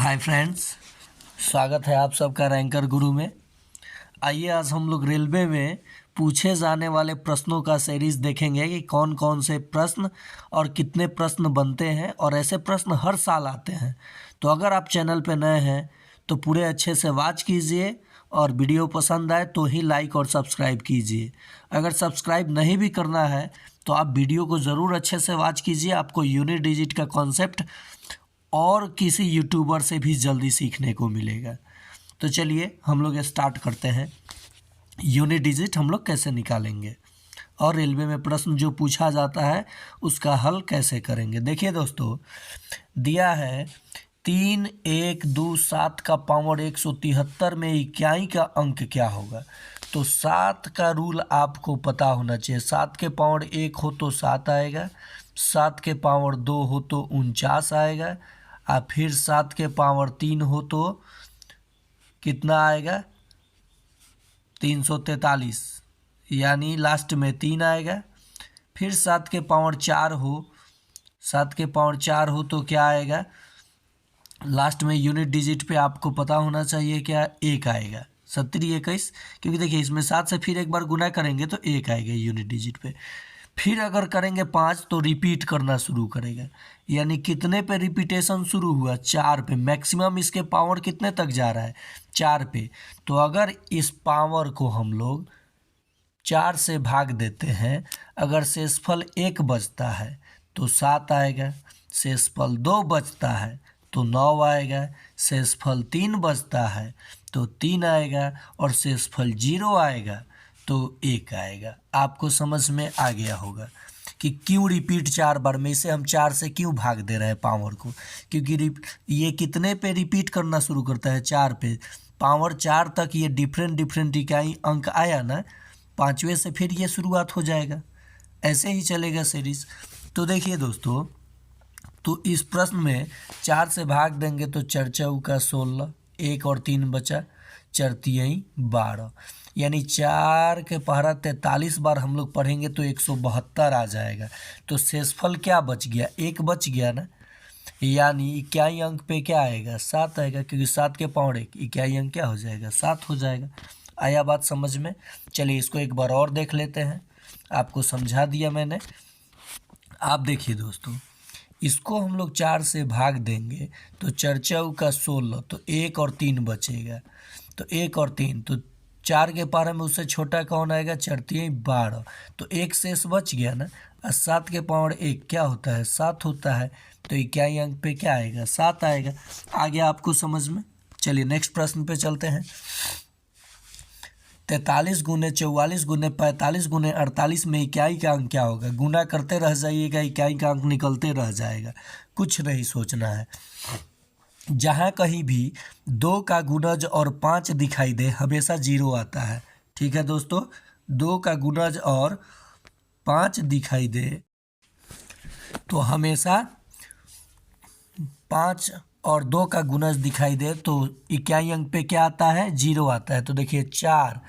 Hi friends, स्वागत है आप सबका रैंकर गुरु में। आइए आज हम लोग रेलवे में पूछे जाने वाले प्रश्नों का सीरीज़ देखेंगे कि कौन कौन से प्रश्न और कितने प्रश्न बनते हैं और ऐसे प्रश्न हर साल आते हैं। तो अगर आप चैनल पे नए हैं तो पूरे अच्छे से वॉच कीजिए और वीडियो पसंद आए तो ही लाइक और सब्सक्राइब कीजिए। अगर सब्सक्राइब नहीं भी करना है तो आप वीडियो को ज़रूर अच्छे से वॉच कीजिए। आपको यूनिट डिजिट का कॉन्सेप्ट और किसी यूट्यूबर से भी जल्दी सीखने को मिलेगा। तो चलिए हम लोग स्टार्ट करते हैं। यूनिट डिजिट हम लोग कैसे निकालेंगे और रेलवे में प्रश्न जो पूछा जाता है उसका हल कैसे करेंगे। देखिए दोस्तों, दिया है 3 1 2 7 का पावर 173 में इकाई का अंक क्या होगा। तो 7 का रूल आपको पता होना चाहिए। 7 के पावर 1 हो तो 7 आएगा, 7 के पावर 2 हो तो 49 आएगा, और फिर 7 के पावर 3 हो तो कितना आएगा 343, यानी लास्ट में 3 आएगा। फिर 7 के पावर 4 हो, 7 के पावर 4 हो तो क्या आएगा, लास्ट में यूनिट डिजिट पे आपको पता होना चाहिए क्या, 1 आएगा। 7 21, क्योंकि देखिए इसमें 7 से फिर एक बार गुना करेंगे तो 1 आएगा यूनिट डिजिट पे। फिर अगर करेंगे 5 तो रिपीट करना शुरू करेगा, यानी कितने पे रिपीटेशन शुरू हुआ, 4 पे। मैक्सिमम इसके पावर कितने तक जा रहा है, 4 पे। तो अगर इस पावर को हम लोग 4 से भाग देते हैं, अगर शेषफल 1 बचता है तो 7 आएगा, शेषफल 2 बचता है तो 9 आएगा, शेषफल 3 बचता है तो 3 आएगा, और शेषफल 0 आएगा तो 1 आएगा। आपको समझ में आ गया होगा कि क्यों रिपीट 4 बार में, इसे हम 4 से क्यों भाग दे रहे हैं पावर को, क्योंकि ये कितने पे रिपीट करना शुरू करता है, 4 पे। पावर 4 तक ये डिफरेंट इकाई अंक आया ना, 5वें से फिर ये शुरुआत हो जाएगा। ऐसे ही चलेगा सीरीज। तो देखिए दोस्तों, तो इस प्रश्न में 4 से भाग देंगे तो 4 चौका 16, 1 और 3 बचा, 4 तियाई 12, यानी 4 के पहरा 43 बार हम लोग पढ़ेंगे तो 172 आ जाएगा। तो शेषफल क्या बच गया, 1 बच गया ना, यानी इकाई अंक पे क्या आएगा, 7 आएगा, क्योंकि 7 के पावर 1, इकाई अंक क्या हो जाएगा, 7 हो जाएगा। आया बात समझ में। चलिए इसको एक बार और देख लेते हैं, आपको समझा दिया मैंने। आप देखिए दोस्तों, इसको हम लोग 4 से भाग देंगे तो 4 चौका 16, तो 1 और 3 बचेगा, तो 1 और 3, तो 4 के पारे में उससे छोटा कौन आएगा, 4 तियाई 12, तो 1 शेष बच गया ना। और 7 के पावर 1 क्या होता है, 7 होता है, तो इकाई अंक पे क्या आएगा, 7 आएगा। आ गया आपको समझ में। चलिए नेक्स्ट प्रश्न पे चलते हैं। 43 गुने 44 गुने 45 गुने 48 में इकाई का अंक क्या होगा। गुना करते रह जाइएगा, इकाई का अंक निकलते रह जाएगा, कुछ नहीं सोचना है। जहाँ कहीं भी 2 का गुणज और 5 दिखाई दे हमेशा 0 आता है। ठीक है दोस्तों, 2 का गुणज और 5 दिखाई दे तो हमेशा 5 और 2 का गुणज दिखाई दे तो इकाई अंक पे क्या आता है, 0 आता है। तो देखिए 4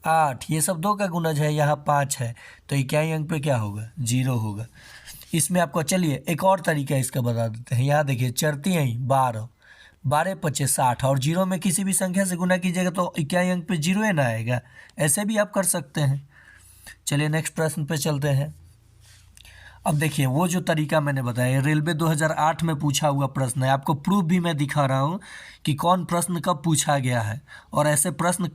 8 ये सब 2 का गुणज है, यहाँ 5 है, तो इकाई अंक पे क्या होगा, 0 होगा। इसमें आपको चलिए एक और तरीका इसका बता देते हैं। यहाँ देखिए 4 तियाई 12, 12 पचे 60, और 0 में किसी भी संख्या से गुना कीजिएगा तो इकाई अंक पे 0 ही ना आएगा। ऐसे भी आप कर सकते हैं। चलिए नेक्स्ट प्रश्न पे चलते हैं। अब देखिए वो जो तरीका मैंने बताया रेलवे 2008 में पूछा हुआ प्रश्न है। आपको प्रूफ भी मैं दिखा रहा हूँ कि कौन प्रश्न कब पूछा गया है, और ऐसे प्रश्न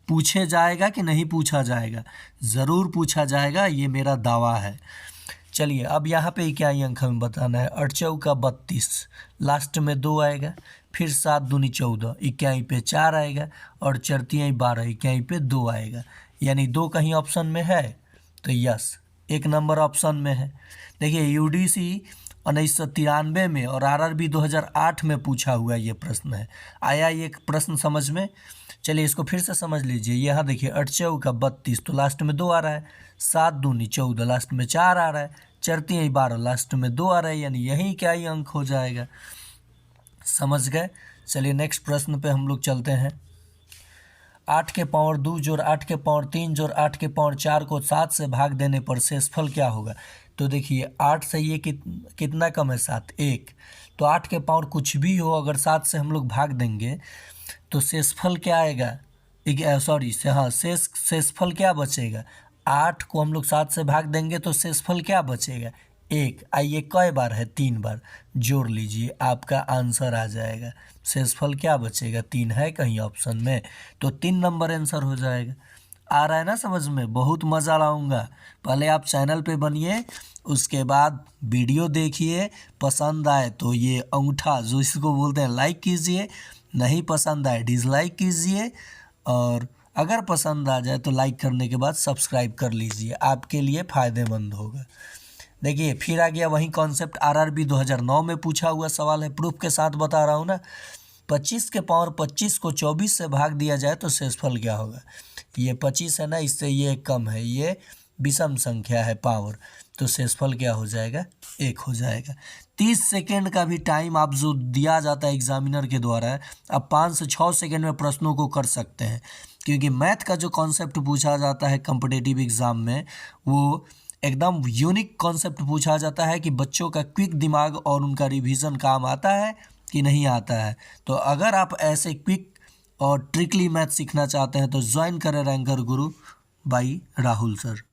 पूछे जाएगा कि नहीं पूछा जाएगा, ज़रूर पूछा जाएगा, ये मेरा दावा है। चलिए अब यहाँ पे इकाई अंक हमें बताना है। 8 चौका 32, लास्ट में 2 आएगा, फिर 7 दूनी 14, इकाई पे 4 आएगा, और 4 तियाई 12, इकाई पे 2 आएगा, यानी 2 कहीं ऑप्शन में है तो यस, 1 नंबर ऑप्शन में है। देखिए यूडीसी 1993 में और आरआरबी 2008 में पूछा हुआ ये प्रश्न है। आया ये प्रश्न समझ में। चलिए इसको फिर से समझ लीजिए। यहाँ देखिए 8 चौका 32, तो लास्ट में 2 आ रहा है, 7 दूनी 14, लास्ट में 4 आ रहा है, 4 तियाई 12, लास्ट में 2 आ रहा है, यानी यही क्या ही अंक हो जाएगा। समझ गए। चलिए नेक्स्ट प्रश्न पे हम लोग चलते हैं। 8 के पावर 2 जोड़ 8 के पावर 3 जोड़ 8 के पावर 4 को 7 से भाग देने पर शेषफल क्या होगा। तो देखिए 8 से ये कितना कम है 7, 1। तो 8 के पावर कुछ भी हो, अगर 7 से हम लोग भाग देंगे तो शेषफल क्या आएगा, सॉरी से हाँ शेषफल क्या बचेगा, 8 को हम लोग 7 से भाग देंगे तो शेषफल क्या बचेगा, 1। आइए कई बार है, 3 बार, जोड़ लीजिए आपका आंसर आ जाएगा। शेषफल क्या बचेगा, 3 है कहीं ऑप्शन में, तो 3 नंबर आंसर हो जाएगा। आ रहा है ना समझ में, बहुत मज़ा लाऊंगा। पहले आप चैनल पे बनिए, उसके बाद वीडियो देखिए, पसंद आए तो ये अंगूठा जो इसको बोलते हैं लाइक कीजिए, नहीं पसंद आए डिसलाइक कीजिए, और अगर पसंद आ जाए तो लाइक करने के बाद सब्सक्राइब कर लीजिए, आपके लिए फ़ायदेमंद होगा। देखिए फिर आ गया वही कॉन्सेप्ट, आरआरबी 2009 में पूछा हुआ सवाल है, प्रूफ के साथ बता रहा हूँ ना। 25 के पावर 25 को 24 से भाग दिया जाए तो शेषफल क्या होगा। ये 25 है ना, इससे ये कम है, ये विषम संख्या है पावर, तो शेषफल क्या हो जाएगा, 1 हो जाएगा। 30 सेकेंड का भी टाइम आप जो दिया जाता है एग्जामिनर के द्वारा, आप 5 से 6 सेकेंड में प्रश्नों को कर सकते हैं, क्योंकि मैथ का जो कॉन्सेप्ट पूछा जाता है कॉम्पिटिटिव एग्ज़ाम में, वो एकदम यूनिक कॉन्सेप्ट पूछा जाता है कि बच्चों का क्विक दिमाग और उनका रिवीजन काम आता है कि नहीं आता है। तो अगर आप ऐसे क्विक और ट्रिकली मैथ सीखना चाहते हैं तो ज्वाइन करें ranker Guru by Rahul sir.